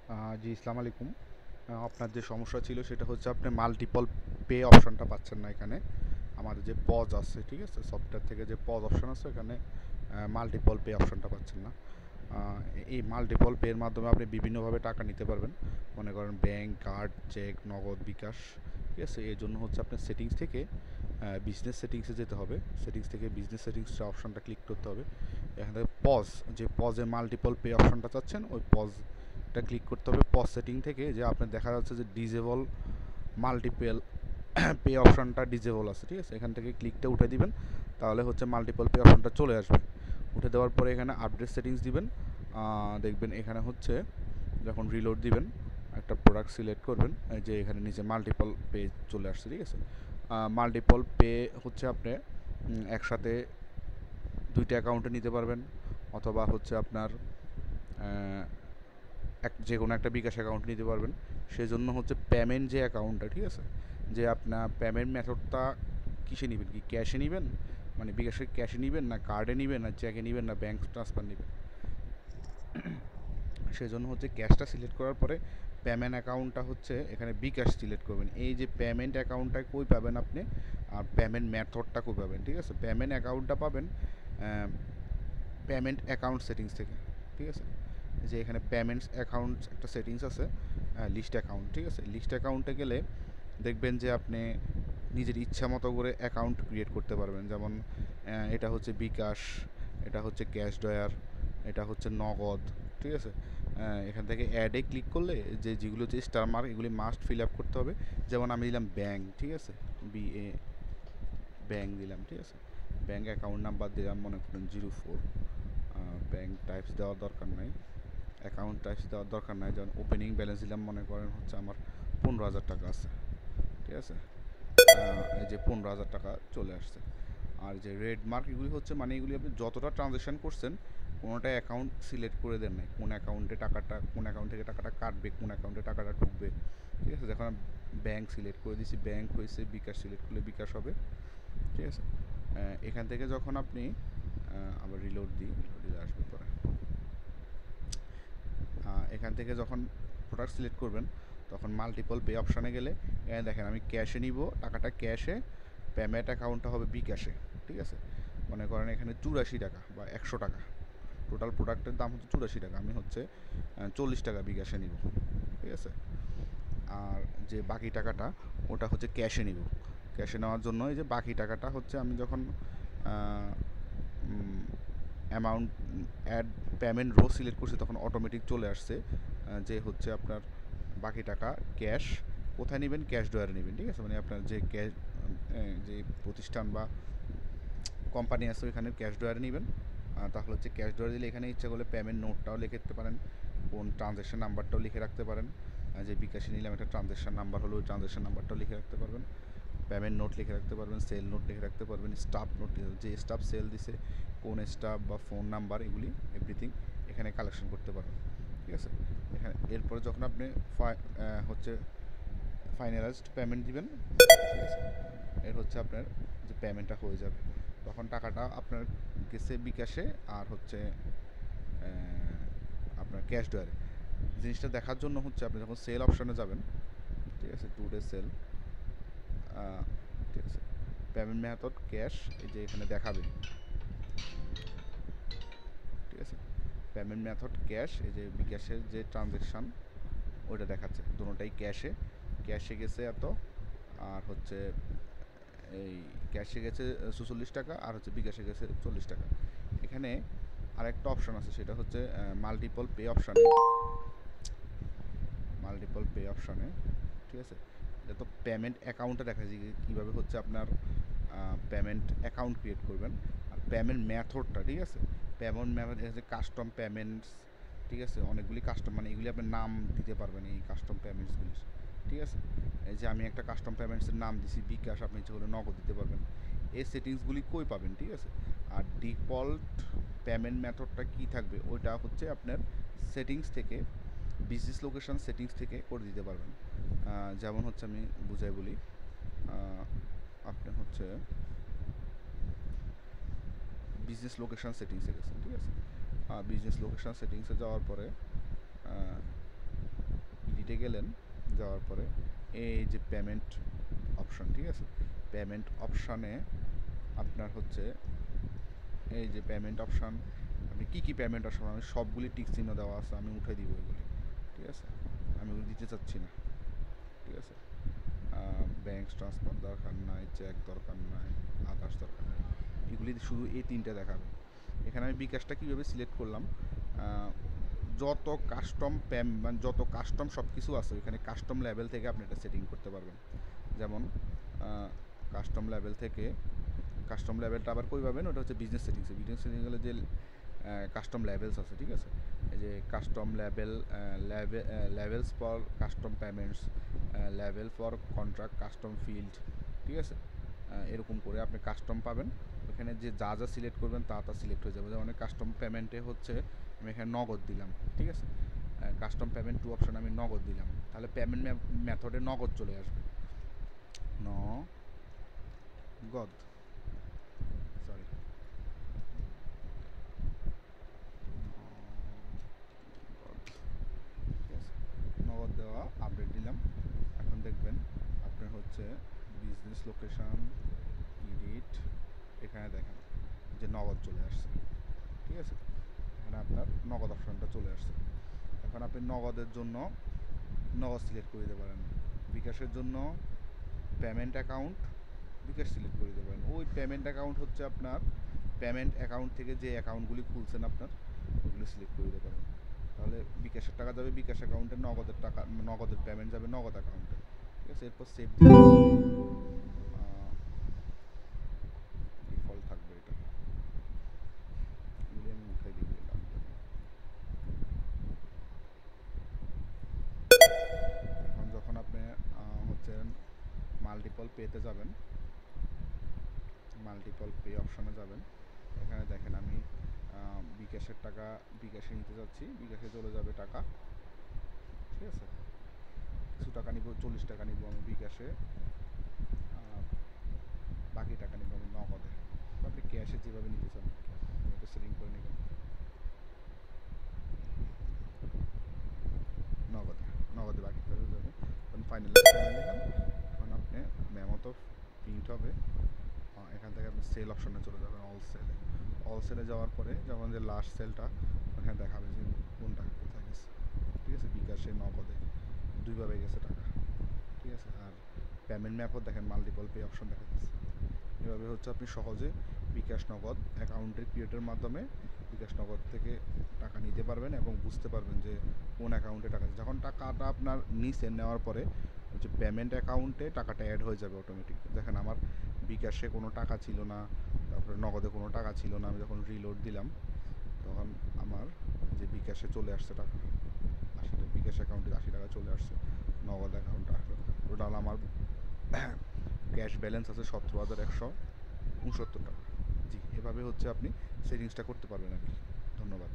জি, আসসালামু আলাইকুম। আপনার যে সমস্যা ছিল সেটা হচ্ছে আপনি মাল্টিপল পে অপশনটা পাচ্ছেন না এখানে। আমাদের যে পজ আছে, ঠিক আছে? সফটওয়্যার থেকে যে পজ অপশন আছে এখানে মাল্টিপল পে অপশনটা পাচ্ছেন না। এই মাল্টিপল পের মাধ্যমে আপনি বিভিন্নভাবে টাকা নিতে পারবেন। মনে করেন ব্যাংক, কার্ড, চেক, নগদ, বিকাশ, ঠিক আছে? এর জন্য হচ্ছে আপনার সেটিংস থেকে বিজনেস সেটিংসে যেতে হবে। সেটিংস থেকে বিজনেস সেটিংসটা অপশনটা ক্লিক করতে হবে। এখান থেকে পজ, যে পজে মাল্টিপল পে অপশনটা চাচ্ছেন ওই পজটা ক্লিক করতে হবে। পজ সেটিং থেকে যে আপনার দেখা যাচ্ছে যে ডিজেবল মাল্টিপল পে অপশনটা ডিজেবল আছে, ঠিক আছে? এখান থেকে ক্লিকটা উঠে দিবেন, তাহলে হচ্ছে মাল্টিপল পে অপশনটা চলে আসবে। উঠে দেওয়ার পরে এখানে আপডেট সেটিংস দিবেন। দেখবেন এখানে হচ্ছে যখন রিলোড দিবেন একটা প্রোডাক্ট সিলেক্ট করবেন, এই যে এখানে নিচে মাল্টিপল পে চলে আসছে, ঠিক আছে? মাল্টিপল পে হচ্ছে আপনি একসাথে দুইটা অ্যাকাউন্টে নিতে পারবেন, অথবা হচ্ছে আপনার যে কোনো একটা বিকাশ অ্যাকাউন্ট নিতে পারবেন। সেজন্য হচ্ছে পেমেন্ট যে অ্যাকাউন্টটা, ঠিক আছে, যে আপনার পেমেন্ট মেথডটা কিসে নেবেন, কি ক্যাশে নেবেন, মানে বিকাশে ক্যাশে নেবেন, না কার্ডে নেবেন, না চেকে নেবেন, না ব্যাঙ্ক ট্রান্সফার নেবেন, সেজন্য হচ্ছে ক্যাশটা সিলেক্ট করার পরে পেমেন্ট অ্যাকাউন্টটা হচ্ছে এখানে বিকাশ সিলেক্ট করবেন। এই যে পেমেন্ট অ্যাকাউন্টটা কই পাবেন আপনি, আর পেমেন্ট মেথডটা কই পাবেন, ঠিক আছে? পেমেন্ট অ্যাকাউন্টটা পাবেন পেমেন্ট অ্যাকাউন্ট সেটিংস থেকে, ঠিক আছে? যে এখানে পেমেন্টস অ্যাকাউন্ট একটা সেটিংস আছে, লিস্ট অ্যাকাউন্ট, ঠিক আছে? লিস্ট অ্যাকাউন্টে গেলে দেখবেন যে আপনি নিজের ইচ্ছা মতো করে অ্যাকাউন্ট ক্রিয়েট করতে পারবেন। যেমন এটা হচ্ছে বিকাশ, এটা হচ্ছে ক্যাশ ড্রয়ার, এটা হচ্ছে নগদ, ঠিক আছে? এখান থেকে অ্যাডে ক্লিক করলে যেগুলো যে স্টার মার্ক এগুলি মাস্ট ফিল আপ করতে হবে। যেমন আমি দিলাম ব্যাংক, ঠিক আছে? BA ব্যাংক দিলাম, ঠিক আছে? ব্যাংক অ্যাকাউন্ট নাম্বার দিলাম মনে করেন 04। ব্যাংক টাইপস দেওয়ার দরকার নাই, অ্যাকাউন্ট টাইপস দেওয়ার দরকার নাই। যেমন ওপেনিং ব্যালেন্স দিলাম মনে করেন হচ্ছে আমার 15,000 টাকা আছে, ঠিক আছে? এই যে 15,000 টাকা চলে আসছে। আর যে রেড মার্ক এগুলি হচ্ছে মানে এগুলি আপনি যতটা ট্রানজ্যাকশন করছেন কোনোটাই অ্যাকাউন্ট সিলেক্ট করে দেন নাই, কোন অ্যাকাউন্টে টাকাটা, কোন অ্যাকাউন্ট থেকে টাকাটা কাটবে, কোন অ্যাকাউন্টে টাকাটা ঢুকবে, ঠিক আছে? যখন ব্যাংক সিলেক্ট করে দিয়েছি ব্যাংক হয়েছে, বিকাশ সিলেক্ট করলে বিকাশ হবে, ঠিক আছে? এখান থেকে যখন আপনি আবার রিলোড দিলে আসবে পরে। এখান থেকে যখন প্রোডাক্ট সিলেক্ট করবেন তখন মাল্টিপল পে অপশানে গেলে এখানে দেখেন আমি ক্যাশে নিব, টাকাটা ক্যাশে, পেমেন্ট অ্যাকাউন্টটা হবে বিকাশে, ঠিক আছে? মনে করেন এখানে 84 টাকা বা 100 টাকা, টোটাল প্রোডাক্টের দাম হচ্ছে 84 টাকা, আমি হচ্ছে 40 টাকা বিকাশে নিব, ঠিক আছে? আর যে বাকি টাকাটা ওটা হচ্ছে ক্যাশে নিব। ক্যাশে নেওয়ার জন্য এই যে বাকি টাকাটা হচ্ছে আমি যখন amount add payment row select করছি তখন অটোমেটিক চলে আসছে যে হচ্ছে আপনার বাকি টাকা ক্যাশ কোথায় নেবেন, ক্যাশ ড্রয়ারে নেবেন, ঠিক আছে? মানে আপনার যে ক্যাশ যে প্রতিষ্ঠান বা কোম্পানি আছে ওইখানে ক্যাশ ড্রয়ারে নেবেন। তাহলে হচ্ছে ক্যাশ ড্রয়ারে দিলে এখানে ইচ্ছা করলে পেমেন্ট নোটটাও লিখে রাখতে পারেন, কোন ট্রানজ্যাকশন নাম্বারটাও লিখে রাখতে পারেন। যে বিকাশে নিলাম একটা ট্রানজ্যাকশন নাম্বার হলো ওই ট্রানজ্যাকশন নাম্বারটাও লিখে রাখতে পারবেন, পেমেন্ট নোট লিখে রাখতে পারবেন, সেল নোট লিখে রাখতে পারবেন, স্টাফ নোট, যে স্টাফ সেল দিছে কোন স্টাফ বা ফোন নাম্বার এগুলি এভরিথিং এখানে কালেকশন করতে পারবেন, ঠিক আছে? এখানে এরপরে যখন আপনি হচ্ছে ফাইনালাইজড পেমেন্ট দিবেন, ঠিক আছে, এর হচ্ছে আপনার যে পেমেন্টটা হয়ে যাবে তখন টাকাটা আপনার গেছে বিকাশে আর হচ্ছে আপনার ক্যাশ ড্রয়ারে। জিনিসটা দেখার জন্য হচ্ছে আপনি যখন সেল অপশানে যাবেন, ঠিক আছে, টুডে সেল, ঠিক আছে, পেমেন্ট মেথড ক্যাশ, এই যে এখানে দেখাবে, ঠিক আছে? পেমেন্ট মেথড ক্যাশ, এই যে বিকাশের যে ট্রানজ্যাকশান ওইটা দেখাচ্ছে দুটোটাই ক্যাশে, ক্যাশে গেছে এত, আর হচ্ছে এই ক্যাশে গেছে 46 টাকা, আর হচ্ছে বিকাশে গেছে 40 টাকা। এখানে আরেকটা অপশান আছে সেটা হচ্ছে মাল্টিপল পে অপশানে, মাল্টিপল পে অপশানে, ঠিক আছে? এটা তো পেমেন্ট অ্যাকাউন্টে দেখা যায় কীভাবে হচ্ছে আপনার পেমেন্ট অ্যাকাউন্ট ক্রিয়েট করবেন, আর পেমেন্ট মেথডটা, ঠিক আছে? পেমেন্ট মেথড হচ্ছে কাস্টম পেমেন্টস, ঠিক আছে? অনেকগুলি কাস্টম মানে এগুলি আপনি নাম দিতে পারবেন এই কাস্টম পেমেন্টসগুলি, ঠিক আছে? এই যে আমি একটা কাস্টম পেমেন্টসের নাম দিছি বিকাশ, আপনি ইচ্ছে করলে নগদ দিতে পারবেন। এই সেটিংসগুলি কই পাবেন, ঠিক আছে? আর ডিফল্ট পেমেন্ট মেথডটা কী থাকবে ওইটা হচ্ছে আপনার সেটিংস থেকে, বিজনেস লোকেশন সেটিংস থেকে করে দিতে পারবেন। যেমন হচ্ছে আমি বুঝাই বলি, আপনি হচ্ছে বিজনেস লোকেশন সেটিংসে গেছেন, ঠিক আছে? বিজনেস লোকেশন সেটিংসে যাওয়ার পরে ওয়ালেটে গেলেন, যাওয়ার পরে এই যে পেমেন্ট অপশন, ঠিক আছে, পেমেন্ট অপশানে আপনার হচ্ছে এই যে পেমেন্ট অপশান, আপনি কী কী পেমেন্ট অপশান, আমি সবগুলি টিক চিহ্ন দেওয়া আছে, আমি উঠাই দিব এগুলি, ঠিক আছে, আমি ওগুলো দিতে চাচ্ছি না, ঠিক আছে। ব্যাঙ্ক ট্রান্সফার দরকার নাই, চেক দরকার নাই, আদার্স দরকার নাই, এগুলি শুধু এই তিনটে দেখাবে। এখানে আমি বিকাশটা কীভাবে সিলেক্ট করলাম, যত কাস্টম মানে যত কাস্টম সব কিছু আছে ওইখানে কাস্টম লেভেল থেকে আপনি এটা সেটিং করতে পারবেন। যেমন কাস্টম লেভেল থেকে, কাস্টম লেভেলটা আবার কই পাবেন, ওটা হচ্ছে বিজনেস সেটিংসে। বিজনেস সেটিংস হলে যে কাস্টম লেভেলস আছে, ঠিক আছে, এই যে custom level, levels for custom payments, level for contract, custom field, ঠিক আছে, এরকম করে আপনি কাস্টম পাবেন। ওখানে যে যা যা সিলেক্ট করবেন তা তা সিলেক্ট হয়ে যাবে। যেমন কাস্টম পেমেন্টে হচ্ছে আমি এখানে নগদ দিলাম, ঠিক আছে, কাস্টম পেমেন্ট টু অপশন আমি নগদ দিলাম, তাহলে পেমেন্ট মেথডে নগদ চলে আসবে, নগদ, সরি, ঠিক আছে, নগদ দেওয়া আপডেট দিলাম। এখন দেখবেন আপনার হচ্ছে বিজনেস লোকেশন, এডিট, এখানে দেখেন যে নগদ চলে আসছে, ঠিক আছে, এখানে আপনার নগদ অপশনটা চলে আসছে। এখন আপনি নগদের জন্য নগদ সিলেক্ট করে দিতে পারেন, বিকাশের জন্য পেমেন্ট অ্যাকাউন্ট বিকাশ সিলেক্ট করে দিতে পারেন। ওই পেমেন্ট অ্যাকাউন্ট হচ্ছে আপনার পেমেন্ট অ্যাকাউন্ট থেকে যে অ্যাকাউন্টগুলি খুলছেন আপনার ওইগুলো সিলেক্ট করে দিতে পারেন। তাহলে বিকাশের টাকা যাবে বিকাশ অ্যাকাউন্টে, নগদের টাকা, নগদের পেমেন্ট যাবে নগদ অ্যাকাউন্টে, ঠিক আছে। এরপর সেভ দিলে ডিফল্ট থাকবে এটা, এগুলি আমি উঠাই দিই। এখন যখন আপনি হচ্ছে মাল্টিপল পেতে যাবেন, মাল্টিপল পে অপশনে যাবেন, এখানে দেখেন আমি বিকাশের টাকা বিকাশে নিতে যাচ্ছি, বিকাশে চলে যাবে টাকা, ঠিক আছে, কিছু টাকা নিব, 40 টাকা নিব আমি বিকাশে, বাকি টাকা নিব আমি নগদে। আপনি ক্যাশে যেভাবে নিতে চান এটা সেটিং করে নেবেন, নগদে, নগদে বাকি টাকা যাবে। তখন ফাইনালি দিলাম। এখন আপনি মেমো তো প্রিন্ট হবে, এখান থেকে আপনি সেল অপশনে চলে যাবেন, অল সেলে, অল সেলে যাওয়ার পরে যেমন যে লাস্ট সেলটা ওখানে দেখাবে যে কোনটা কোথায় গেছে, ঠিক আছে, বিকাশে নগদে দুইভাবে গেছে টাকা, ঠিক আছে। আর পেমেন্ট ম্যাপও দেখেন মাল্টিপল পে অপশন দেখা যাচ্ছে। এভাবে হচ্ছে আপনি সহজে বিকাশ নগদ অ্যাকাউন্টের ক্রিয়েটের মাধ্যমে বিকাশ নগদ থেকে টাকা নিতে পারবেন এবং বুঝতে পারবেন যে কোন অ্যাকাউন্টে টাকা, যখন টাকাটা আপনার নিচে নেওয়ার পরে হচ্ছে পেমেন্ট অ্যাকাউন্টে টাকাটা অ্যাড হয়ে যাবে অটোমেটিক। দেখেন আমার বিকাশে কোনো টাকা ছিল না, তারপরে নগদে কোনো টাকা ছিল না, আমি যখন রিলোড দিলাম তখন আমার যে বিকাশে চলে আসছে টাকা 80 টাকা, বিকাশ অ্যাকাউন্টে 80 টাকা চলে আসছে, নগদ অ্যাকাউন্টে আসলো টোটাল আমার ক্যাশ ব্যালেন্স আছে 17,169 টাকা। জি, এভাবে হচ্ছে আপনি সেভিংসটা করতে পারবেন আর কি। ধন্যবাদ।